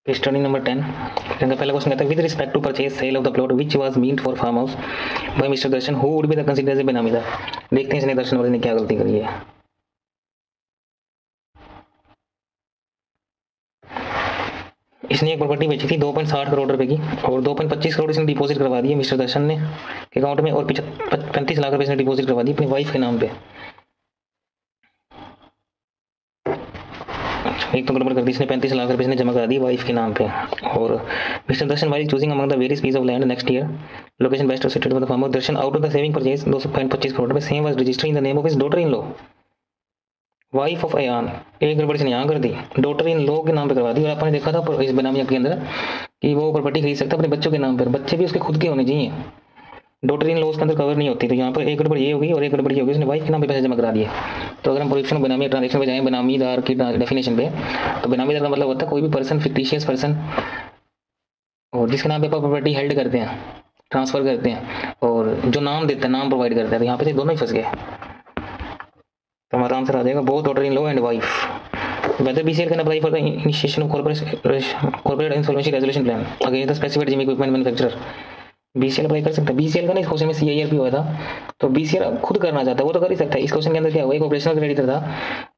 Study number 10 का पहला question कहता है with respect to purchase sale of the plot which was meant for farm house by mister Darshan who would be the considered as a benamidar. देखते हैं इसने दर्शन वाले ने क्या गलती करी है। इसने एक प्रॉपर्टी बेची थी 2.60 करोड़ रुपए की और 2.25 करोड़ इसने डिपॉजिट करवा दिए मिस्टर दर्शन ने के अकाउंट में और 35 लाख रुपए इसने डिपॉजिट करवा दी अपनी वाइफ के नाम पे। एक तो गड़बड़ कर दी इसने, 35 लाख रुपए इसने जमा करा दी वाइफ के नाम पे। और mister Darshan while choosing among the various piece of land next year location best sited for the farmer Darshan out of the saving purchase 2.25 crore rupees same was registered in the name of his daughter in law wife of Ayan. एक गड़बड़ इसने यहाँ कर दी, daughter in law के नाम पे करवा दी। और आपने देखा था इस बेनामी के अंदर कि वो प्रॉपर्टी खरीद सकता है अपने बच्चों के नाम पर, बच्चे भी उसके खुद के होने चाहिए, डॉटर इन लॉज के अंदर कवर नहीं होती। तो यहाँ पर एक गड़बड़ ये होगी और एक गड़बड़ ये होगी, उसने वाइफ के नाम पे पैसे जमा करा दिए। तो अगर हम प्रोहिबिशन बेनामी ट्रांजेक्शन पे जाएं बेनामीदार की डेफिनेशन पे, तो बेनामीदार का मतलब होता है कोई भी पर्सन, फिक्टिशियस पर्सन, और जिसके नाम पे प्रॉपर्टी हेल्ड करते हैं, ट्रांसफर करते हैं और जो नाम देता है, नाम प्रोवाइड करता है। तो यहाँ पे दोनों ही फंस गए। तो हमारा आंसर आ जाएगा both daughter in law and wife. Whether BCL can apply for the initiation of corporate insolvency resolution plan against the specified gym equipment manufacturer। BCL apply कर सकता है। BCL का नहीं, इस क्वेश्चन में CIRP हुआ था तो BCL खुद करना चाहता है वो तो कर ही सकता है। इस क्वेश्चन के अंदर क्या हुआ, एक ऑपरेशनल क्रेडिटर था,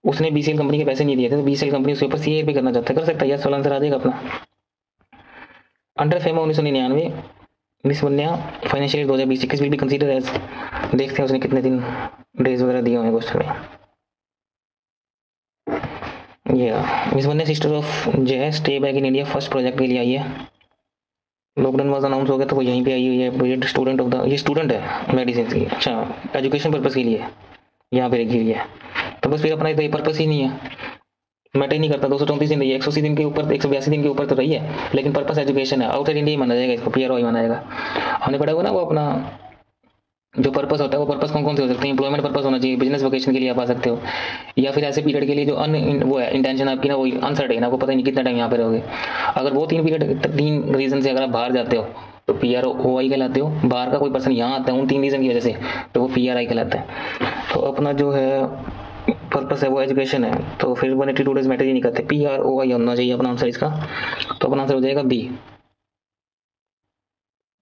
उसने BCL कंपनी के पैसे नहीं दिए थे, तो BCL कंपनी उसके ऊपर CIRP करना चाहता है, कर सकता है। यस वाला आंसर आ जाएगा अपना। Under FEMA 1999 miss Vanya financial year 2020-21 will be consider as. देखते हैं उसने कितने दिन डेज वगैरह दिए हुए हैं क्वेश्चन में। ये मिस वन्या सिस्टर ऑफ जय stay back in India first project के लिए आई है। लॉकडाउन वाज अनाउंस हो गया तो वो यहीं पे आई हुई है। स्टूडेंट ऑफ द, ये स्टूडेंट है मेडिसिन की, अच्छा एजुकेशन पर्पस के लिए यहाँ पे रखी हुई है। तो बस फिर अपना तो ये पर्पस ही नहीं है, मैटर ही नहीं करता। 234 दिन रही है, 180 दिन के ऊपर, 182 दिन के ऊपर तो रही है, लेकिन पर्पस एजुकेशन है। आउटसाइड इंडिया माना जाएगा इसको, PRO माना जाएगा। हमने पढ़ा हुआ ना वो अपना जो पर्पस होता है, वो पर्पस कौन कौन से हो सकते हैं। एम्प्लॉयमेंट पर्पस होना चाहिए, बिजनेस वोकेशन के लिए आप आ सकते हो, या फिर ऐसे पीरियड के लिए जो वो है इंटेंशन आपकी ना वो अनसर्टेन, आपको पता नहीं कितना टाइम यहाँ पे रहोगे। अगर वो 3 पीरियड 3 रीजन से अगर आप बाहर जाते हो तो PRO OI कहलाते हो। बाहर का कोई पर्सन यहाँ आता है उन 3 रीजन की वजह से तो वो PRI कहलाता है। तो अपना जो है पर्पस है वो एजुकेशन है, तो फिर 182 डेज मैटर ही नहीं करते, PROI होना चाहिए अपना आंसर इसका। तो अपना आंसर हो जाएगा B।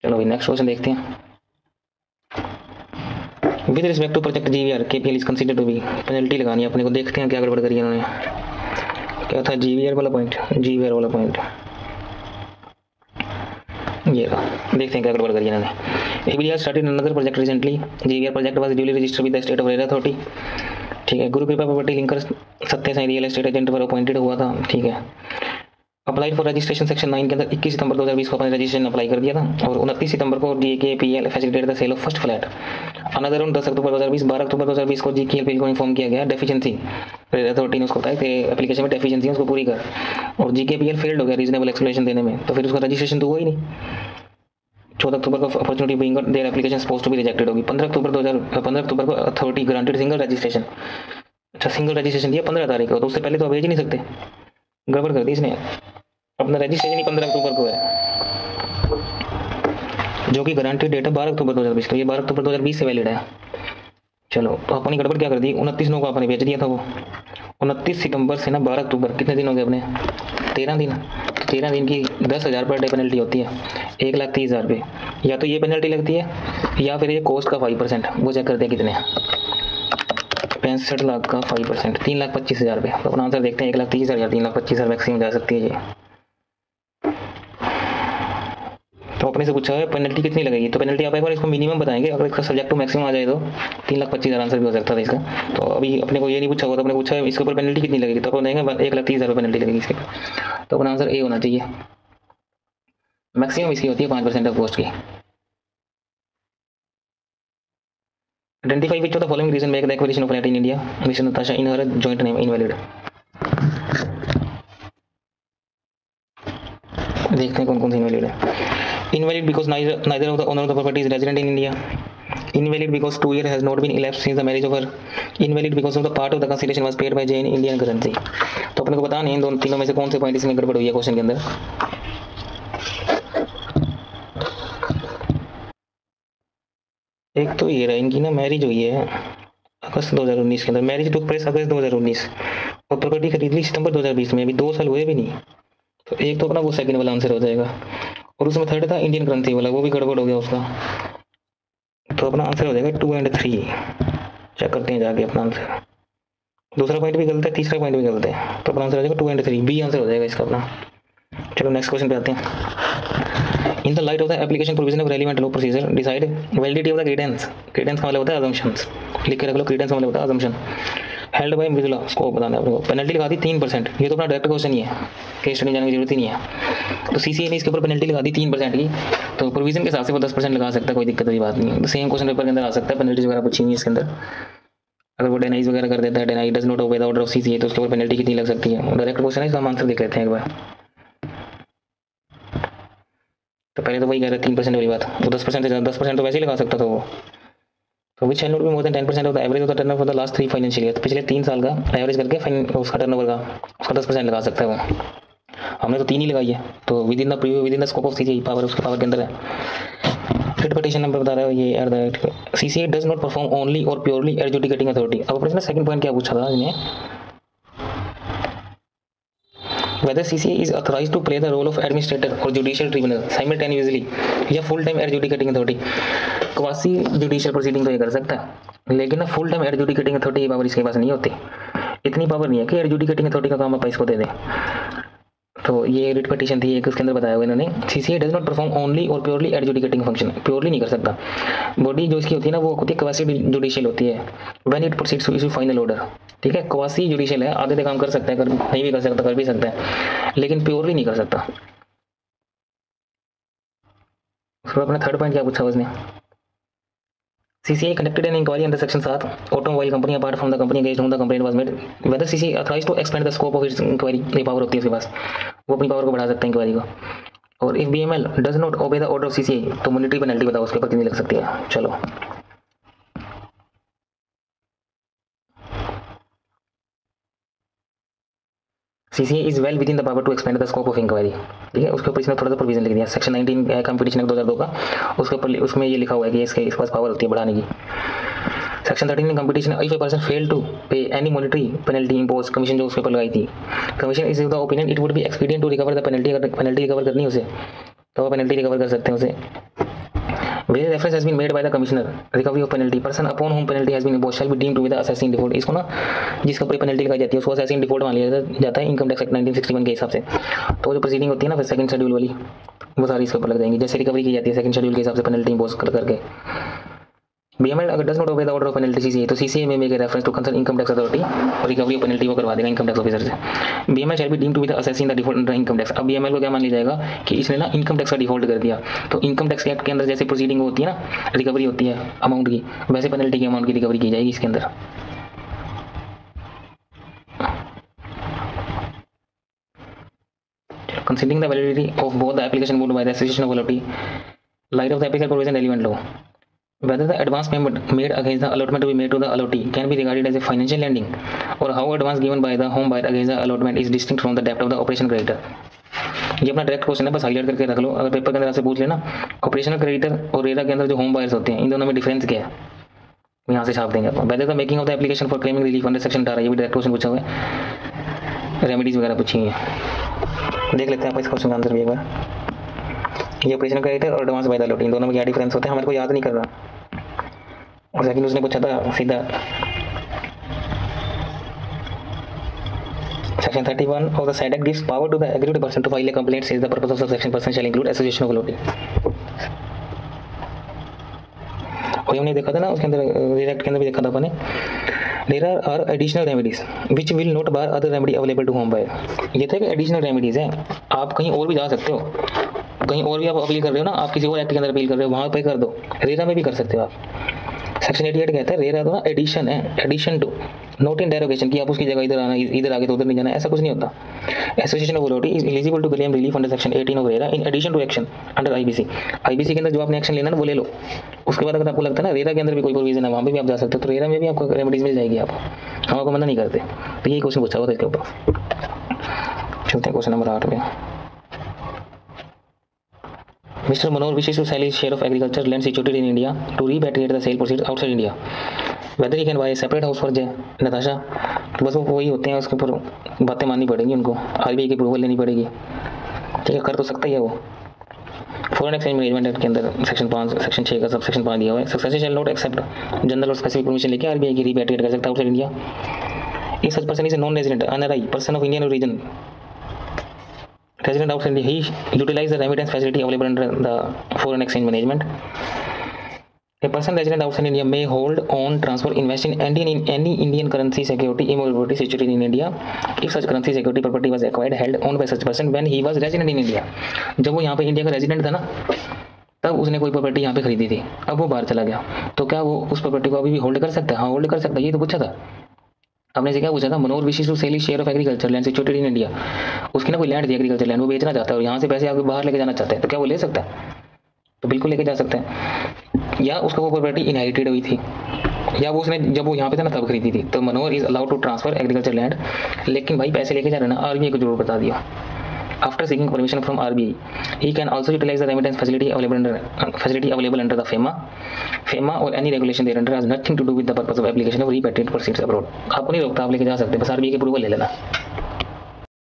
चलो भाई नेक्स्ट क्वेश्चन देखते हैं। With respect to project GVR KPL is considered to be, penalty लगानी है अपने को। देखते हैं क्या गड़बड़ करी है उन्होंने। क्या था GVR वाला पॉइंट, GVR वाला पॉइंट ये रहा। देखते हैं क्या गड़बड़ करी है इन्होंने। ABDR started another project recently, GVR project was duly registered with the state of RERA authority. ठीक है। गुरु कृपा प्रॉपर्टी लिंकर सत्य साई रियल एस्टेट एजेंट पर अपॉइंटेड हुआ था। ठीक है। अप्लाइड फॉर रजिस्ट्रेशन सेक्शन 9 के अंदर 21 सितंबर 2020 को अपना रजिस्ट्रेशन अप्लाई कर दिया था और 29 सितंबर को GKPL facilitated the sale of first flat. Another on 10 अक्टूबर 2020, 12 अक्टूबर 2020 को GKPL को इन्फॉर्म किया गया डेफिशिएंसी, अथॉरिटी ने उसको बताया कि एप्लीकेशन में डेफिशिएंसी है उसको पूरी कर, और GKPL फेल्ड हो गया रीजनेबल एक्सप्लेनेशन देने में, तो फिर उसका रजिस्ट्रेशन तो हुआ ही नहीं। 14 अक्टूबर को opportunity being there application supposed to be rejected होगी। 15 अक्टूबर को अथॉरिटी ग्रांटेड सिंगल रजिस्ट्रेशन। अच्छा सिंगल रजिस्ट्रेशन दिया 15 तारीख को, तो उससे पहले तो भेज ही नहीं सकते, गड़बड़ कर दी इसने। अपना रजिस्ट्रेशन ही 15 अक्टूबर को है, जो कि गारंटी डेट है 12 अक्टूबर 2020, तो ये 12 अक्टूबर 2020 से वैलिड है। चलो तो अपनी गड़बड़ क्या कर दी, 29 को आपने भेज दिया था वो, 29 सितंबर से ना 12 अक्टूबर कितने दिन हो गए अपने, 13 दिन। तो 13 दिन की 10,000 पर डे पेनल्टी होती है, 1,30,000 रुपये। या तो ये पेनल्टी लगती है या फिर ये कॉस्ट का 5%, वो चेक करते हैं कितने 65 लाख का 5%, 3,25,000 रुपये। तो अपना आंसर देखते हैं, 1,30,000 3,25,000 मैक्सिमम जा सकती है ये। तो अपने से पूछा है पेनल्टी कितनी लगेगी, तो पेनल्टी आप एक बार इसको मिनिमम बताएंगे, अगर इसका सब्जेक्ट टू मैक्सिमम आ जाए तो 3,25,000 आंसर भी हो सकता था इसका। तो अभी अपने को ये नहीं पूछा होगा, तो अपने पूछा है इसके ऊपर पेनल्टी कितनी लगेगी, तो अपन देंगे 1,30,000 पेनल्टी लगेगी इसके ऊपर। तो अपना आंसर ए होना चाहिए। मैक्सिमम इसकी होती है 5% ऑफ कॉस्ट की। Identify which of the following reason make the acquisition of flat in India, mister Natasha in her joint name invalid. देखते हैं कौन कौन सी इनवैलिड है। Invalid because neither of the owner of the property is resident in India. Invalid because 2 years has not been elapsed since the marriage of her. Invalid because of the part of the consideration was paid by Jane in Indian currency. तो अपने को पता नहीं इन दोनों तीनों में से कौन से पॉइंट इसमें गड़बड़ हुई है क्वेश्चन के अंदर। एक तो ये रहा, इनकी ना मैरिज हुई है अगस्त 2019 के अंदर, मैरिज टुक प्लेस अगस्त 2019 और प्रॉपर्टी खरीद ली सितंबर 2020 में, अभी 2 साल हुए भी नहीं, तो एक तो अपना वो सेकंड वाला आंसर हो जाएगा, और उसमें थर्ड था इंडियन करेंसी वाला, वो भी गड़बड़ हो गया उसका। तो अपना आंसर हो जाएगा 2 and 3। चेक करते हैं जाके अपना आंसर। दूसरा पॉइंट भी गलत है, तीसरा पॉइंट भी गलत है, तो अपना आंसर हो जाएगा 2 and 3, बी आंसर हो जाएगा इसका अपना। चलो नेक्स्ट क्वेश्चन पे आते हैं। In the light of the application provision of relevant law procedure decide validity of the Credence. Credence का मतलब होता है अजम्पशंस, लिख के रख लो, क्रेडेंस का मतलब होता है अजम्पशन। हेल्ड बाय मृदुला, उसको बताना है। पेनल्टी लगा दी 3%, ये तो अपना डायरेक्ट क्वेश्चन ही है, केस स्टडी जाने की जरूरत ही नहीं है। तो सीसीए ने इसके ऊपर पेनल्टी लगा दी 3% की, तो प्रोविजन के हिसाब से वो 10% लगा सकता है, कोई दिक्कत वाली बात नहीं है। तो सेम क्वेश्चन पेपर के अंदर आ सकता है, पेनल्टीज वगैरह पूछी हुई है इसके अंदर। अगर वो डेनाइज वगैरह कर देता है, deny does not obey the order of CCA, तो उसके ऊपर पेनल्टी कितनी लग सकती है, डायरेक्ट क्वेश्चन है, इसका हम आंसर देख लेते हैं एक बार। तो पहले तो वही कह रहे 3% वाली बात, वो 10% से ज़्यादा 10% तो वैसे ही लगा सकता था वो। तो which shall not be more than 10% of the average of the turnover for the last 3 financial year. पिछले 3 साल का एवरेज करके उसका टर्नओवर का उसका 10% लगा सकता है वो। हमने तो 3 ही लगाई है, तो with in the scope of CCA power, उसके पावर के अंदर है। रिट पिटीशन नंबर बता रहा है ये यार that CCA does not perform only और प्योरली एडजुडिकेटिंग अथॉरिटी। अब प्रश्न सेकंड पॉइंट क्या पूछा था इन्हें, whether CCA is authorized to play the role of administrator or judicial tribunal simultaneously या full time adjudicating authority। Quasi judicial proceeding तो ये कर सकता है, लेकिन ना फुल टाइम एडजुडिकेटिंग अथॉरिटी की पावर इसके पास नहीं होती, इतनी पावर नहीं है कि एडजुडिकेटिंग अथॉरिटी का काम आप इसको दे दें। तो ये रिट पिटीशन थी एक, उसके अंदर बताया हुआ इन्होंने, CCA does not perform only और प्योरली एडजुडिकेटिंग फंक्शन, प्योरली नहीं कर सकता। बॉडी जो इसकी होती है ना, वो होती है क्वासी जुडिशियल होती है, when it proceeds to issue final order. ठीक है, क्वासी जुडिशियल है, आधे काम कर सकता है, कर नहीं भी कर सकता, कर भी सकता है, लेकिन प्योरली नहीं कर सकता। उसको अपना थर्ड पॉइंट क्या पूछा उसने, CCA conducted an inquiry under section 7 automobile company apart from the company against whom the complaint was made, whether CCA authorized to expand the scope of its inquiry। ये power होती है उसके पास, वो अपनी power को बढ़ा सकते हैं इंक्वायरी को। और if BML does not obey the order of CCA, तो मॉनिटरी पेनल्टी बताओ उसके ऊपर कितनी लग सकती है। चलो CCA is well within the power to expand the scope of inquiry। ठीक है, उसके ऊपर इसने थोड़ा सा प्रोविजन लिख दिया, सेक्शन 19 है कंपटीशन एक्ट 2002 का, उसके ऊपर उसमें ये लिखा हुआ है कि इसके पास पावर होती है बढ़ाने की। सेक्शन 13 में competition, if a person fail to pay any monetary penalty impose, commission जो उसके ऊपर लगाई थी, commission is the opinion it would be expedient to recover the penalty. अगर पेनल्टी रिकवर करनी है उसे, तो वो पेनल्टी रिकवर कर सकते हैं उसे। Where reference has been made by the commissioner recovery of penalty, person upon whom penalty has been imposed shall be deemed to be the assessing default। इसको ना जिसके ऊपर पेनल्टी लगाई जाती है उसको असेसिंग डिफॉल्ट मान लिया जाता है इनकम टैक्स एक्ट 1961 के हिसाब से। तो जो प्रोसीडिंग होती है ना फिर सेकंड शेड्यूल वाली, वो सारी इसके ऊपर लग जाएंगी, जैसे रिकवरी की जाती है सेकंड शेड्यूल के हिसाब से पेनल्टी इम्पोज करके। BML अगर does not obey the order of penalty CCA, तो CCA में make reference to concern income tax authority और रिकवरी ऑफ पेनल्टी वो करवा देगा इनकम टैक्स ऑफिसर से। BML shall be deemed to be the assessing the default under income tax. अब BML को क्या मान लिया जाएगा कि इसने ना इनकम टैक्स का डिफॉल्ट कर दिया, तो इनकम टैक्स एक्ट के अंदर जैसे प्रोसीडिंग होती है ना, रिकवरी होती है अमाउंट की, वैसे पेनल्टी की अमाउंट की रिकवरी की जाएगी इसके अंदर। Considering the validity of both the application moved by the association of allotee, light of the applicable provision relevant law, whether the advance payment made against the allotment to be made to the allotee can be regarded as a financial lending, or how advance given by the home buyer against the allotment is distinct from the debt of the operation creditor। ये अपना direct question है, बस highlight करके रख लो, अगर paper के अंदर आपसे पूछ लेना ऑपरेशनल क्रेडिटर और रेरा के अंदर जो होम बायर्स होते हैं इन दोनों में डिफरेंस क्या है, यहाँ से छाप देंगे आप। whether the making of the application for claiming relief under section 18, ये भी डायरेक्ट क्वेश्चन पूछा हुआ है, रेमेडीज वगैरह पूछी हुई है। देख लेते हैं आप इस क्वेश्चन का आंसर भी एक बार। ये ऑपरेशनल क्रेडिटर और एडवांस बाय द allotee, इन दोनों में क्या डिफरेंस होता है हमारे को याद नहीं कर रहा। और सेकंड उसने पूछा था सीधा section 31 of the SADC gives power to the aggrieved person to file a complaint, says the purpose of subsection person shall include association of allotee। और हमने देखा था ना उसके अंदर रिएक्ट के अंदर भी देखा था अपने, there are additional remedies which will not bar other remedy available to home buyer. ये था कि एडिशनल रेमेडीज हैं, आप कहीं और भी जा सकते हो, कहीं और भी आप अपील कर रहे हो ना, आप किसी और एक्ट के अंदर अपील कर रहे हो वहाँ पे कर दो, रेरा में भी कर सकते हो आप। सेक्शन 88 कहता है रेरा तो ना एडिशन है, addition to not in derogation, कि आप उसकी जगह इधर आना इधर आगे तो उधर नहीं जाना, ऐसा कुछ नहीं होता। Association of authority is eligible to claim relief under section 18 of RERA in addition to action under IBC. IBC के अंदर जो आपने एक्शन लेना ना वो ले लो, उसके बाद अगर आपको लगता है ना रेरा के अंदर भी कोई प्रोविजन है वहाँ पे भी आप जा सकते हो, तो रेरा में भी आपको रेमेडीज मिल जाएगी, आप हम आपको मना नहीं करते। तो यही क्वेश्चन पूछा हुआ था इसके ऊपर। चलते हैं क्वेश्चन नंबर 8 पे। Mr. Manor wishes to sell his share of agriculture land situated in India to repatriate the sale proceeds outside India. Whether he can buy a separate house for Natasha, तो बस वो वही होते हैं, उसके ऊपर बातें माननी पड़ेंगी उनको, आरबीआई की अप्रूवल लेनी पड़ेगी। ठीक है, कर तो सकता ही है वो। फॉरेन एक्सचेंज मैनेजमेंट एक्ट के अंदर सेक्शन 6 का सब सेक्शन 5 दिया हुआ है, successor shall not except general और स्पेसिफिक परमिशन लेके आरबीआई की रिपैट्रिएट कर सकता है outside India. If such person is a non resident NRI person of Indian origin resident outside India, he utilize the remittance facility available under the foreign exchange management. A person resident outside India may hold, own, transfer, invest in any Indian currency security immovability situated in India if such currency security property was acquired, held, owned by such person when he was resident in India. जब वो यहाँ पे India का resident था ना, तब उसने कोई प्रॉपर्टी यहाँ पे खरीदी थी, अब वो बाहर चला गया, तो क्या वो उस प्रॉपर्टी को अभी भी होल्ड कर सकता है? हाँ, होल्ड कर सकता है। ये तो पूछा था आपने से, क्या पूछा था? Manohar wishes to sell share of agriculture land situated in India. उसकी ना कोई लैंड थी एग्रीकल्चर लैंड, वो बेचना चाहता है और यहाँ से पैसे आगे बाहर लेके जाना चाहते हैं, तो क्या वो ले सकता है? तो बिल्कुल लेके जा सकते हैं। या उसको वो प्रॉपर्टी इनहेरिटेड हुई थी, या वो उसने जब वो यहाँ पे था ना तब खरीदी थी, तो Manohar is allowed to transfer agriculture land. लेकिन भाई पैसे लेके जा रहे ना, आरबीआई को जरूर बता दिया। After seeking permission from RBI, he can also utilize the remittance facility available under the FEMA. FEMA or any regulation thereunder has nothing to do with the purpose of application of repatriate proceeds abroad. आपको नहीं रोकता, आप लेके जा सकते हैं, बस RBI की अप्रूवल ले लेना।